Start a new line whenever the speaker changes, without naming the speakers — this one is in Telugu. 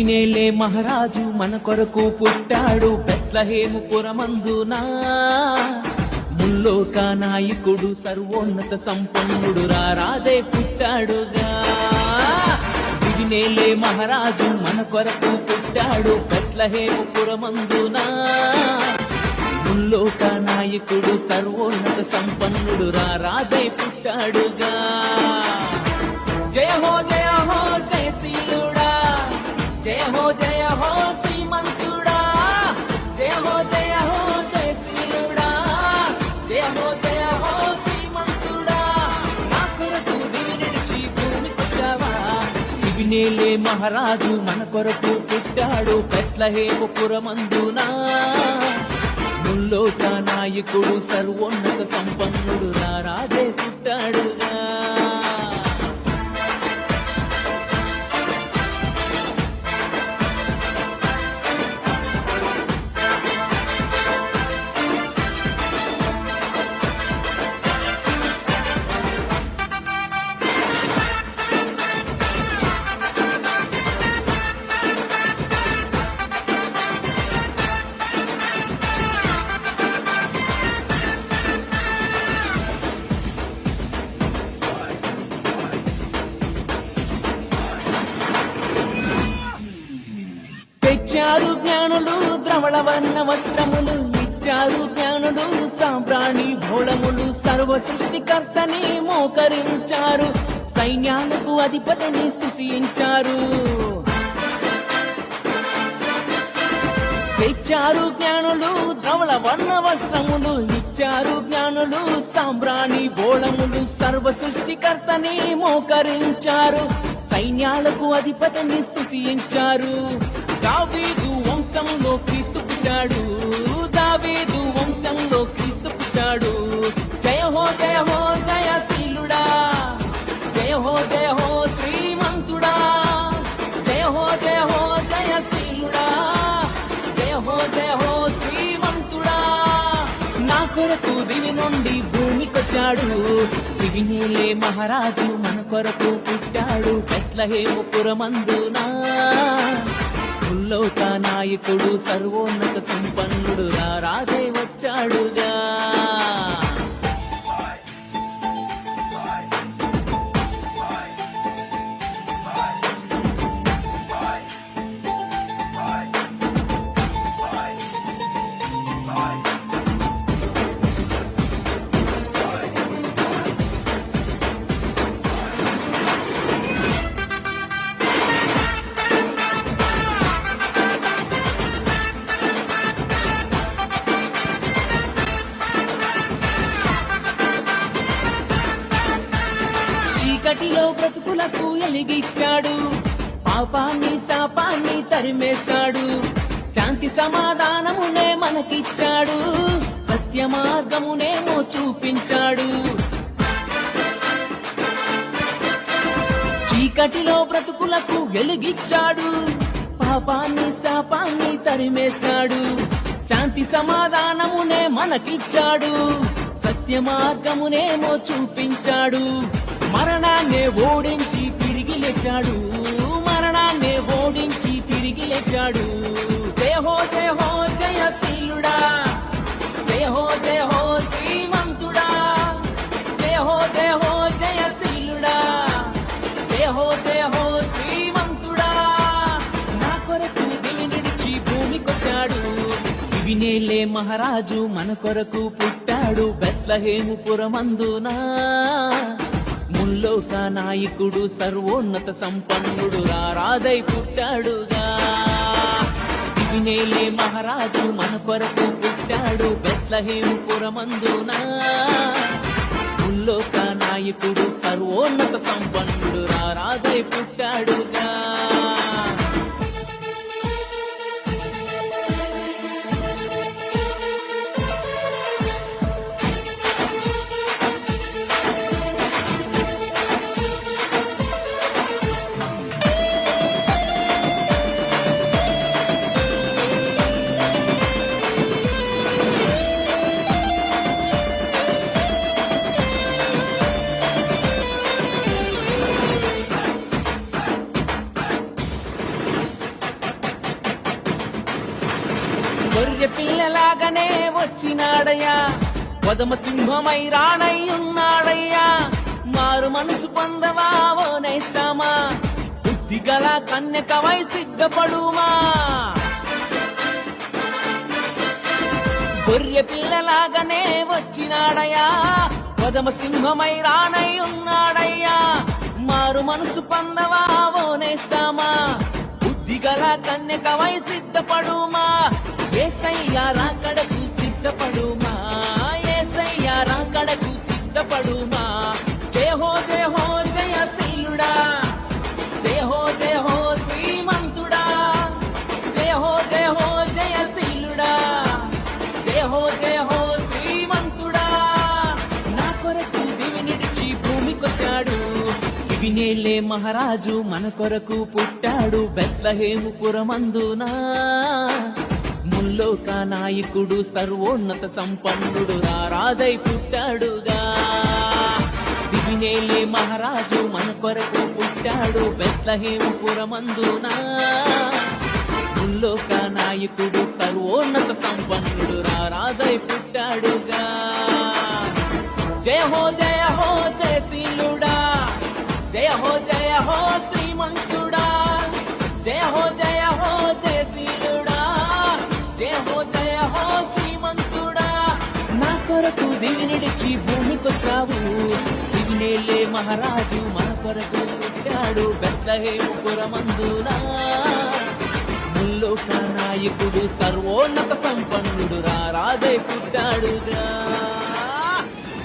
వినేలే మహారాజు మన కొరకు పుట్టాడు బెత్లెహేము పురమందునా. ముల్లోక నాయకుడు సర్వోన్నత సంపన్నుడు రాజై పుట్టాడుగా. వినేలే మహారాజు మన కొరకు పుట్టాడు బెత్లెహేము పురమందునా. ముల్లోక నాయకుడు సర్వోన్నత సంపన్నుడు రాజై పుట్టాడుగా. జయ హో జయశీలుడా, జయ హో శ్రీమంతుడా, జయ హో జయశీలుడా, జయ హో శ్రీమంతుడా. నా కొరకు దివి నడిచి భూమికొచ్చావా. వినేలే మహారాజు మన కొరకు పుట్టాడు బెత్లెహేము పురమందునా. ముల్లోక నాయకుడు సర్వోన్నత సంపన్నుడు రాజే పుట్టాడుగా. ఇచ్చారు జ్ఞానులు ద్రవళ వర్ణ వస్త్రములు, ఇచ్చారు జ్ఞానులు సాంబ్రాణి భోళములు. సర్వ సృష్టికర్తని మోకరించారు, సైన్యాలకు అధిపతిని స్తుతించారు. ఇచ్చారు జ్ఞానులు ద్రవళ వర్ణ వస్త్రములు, ఇచ్చారు జ్ఞానులు సాంబ్రాణి భోళములు. సర్వ సృష్టికర్తని మోకరించారు, సైన్యాలకు అధిపతిని స్తుతించారు. దావీదు వంశంలో క్రీస్తు పుట్టాడు, దావీదు వంశంలో క్రీస్తు పుట్టాడు. జయ హో జయశీలుడా, జయ హో శ్రీమంతుడా, జయ హో జయశీలుడా, జయ హో శ్రీమంతుడా. నా కొరకు దివి నుండి భూమికొచ్చాడు. వినేలే మహారాజు మన కొరకు పుట్టాడు బెత్లెహేము పురమందునా. ముల్లోక నాయకుడు సర్వోన్నత సంపన్నుడు రాజే వచ్చాడుగా. చీకటిలో బ్రతుకులకు ఎలిగిచ్చాడు, పాపాన్ని శాపాన్ని తరిమేశాడు. శాంతి సమాధానమునే మనకిచ్చాడు, సత్య మార్గమునేమో చూపించాడు. చీకటిలో బ్రతుకులకు వెలుగిచ్చాడు, పాపాన్ని శాపాన్ని తరిమేశాడు. శాంతి సమాధానమునే మనకిచ్చాడు, సత్య మార్గమునేమో చూపించాడు. మరణాన్నే ఓడించి తిరిగి లేచాడు, మరణాన్నే ఓడించి తిరిగి లేచాడు. జయ హో జయశీలుడా, జయ హో శ్రీమంతుడా, జయ హో జయశీలుడా, జయ హో శ్రీమంతుడా. నా కొరకు దివి నడిచి భూమికొచ్చాడు. వినేలే మహారాజు మన కొరకు పుట్టాడు బెత్లెహేము పురమందునా. ముల్లోక నాయకుడు సర్వోన్నత సంపన్నుడు రాజై పుట్టాడుగా. వినేలే మహారాజు మన కొరకు పుట్టాడు బెత్లెహేము పురమందునా. ముల్లోక నాయకుడు సర్వోన్నత సంపన్నుడు రాజై పుట్టాడుగా. వచ్చినాడయ్యా కొదమ సింహమై రానై ఉన్నాడయ్యా మారు మనసు పొందవా ఓ నేస్తామా బుద్ధి గల కన్యకవై సిద్ధపడుమా గొర్రె పిల్లలాగానే వచ్చినాడయ్యా కొదమ సింహమై రానై ఉన్నాడయ్యా మారు మనసు పొందవా ఓ నేస్తామా బుద్ధి గల కన్యకవై సిద్ధపడుమా యేసయ్య రాకడకు సిద్ధపడుమా యేసయ్య రాకడకు సిద్ధపడుమా జయ హో జయశీలుడా జయ హో శ్రీమంతుడా జయ హో జయశీలుడా జయ హో శ్రీమంతుడా నా కొరకు దివి నిడిచి భూమికొచ్చాడు దివినేలే మహారాజు మన కొరకు పుట్టాడు బెత్లెహేము పురమందునా ముల్లోక నాయకుడు సర్వోన్నత సంపన్నుడు రారాజై పుట్టాడుగా దివినేలే మహారాజు మన కొరకు పుట్టాడు బెత్లెహేము పురమందునా ముల్లోక నాయకుడు సర్వోన్నత సంపన్నుడు రారాజై పుట్టాడుగా జయ హో జయశీలుడా జయ హో శ్రీమంతుడా జయ హో జయశీలుడా జయ హో శ్రీమంతుడా నా కొరకు దివి నిడిచి భూమికొచ్చావు దివినేలే మహారాజు మన కొరకు పుట్టాడు బెత్లెహేము పురమందునా ముల్లోక నాయకుడు సర్వోన్నత సంపన్నుడు రారాజై పుట్టాడుగా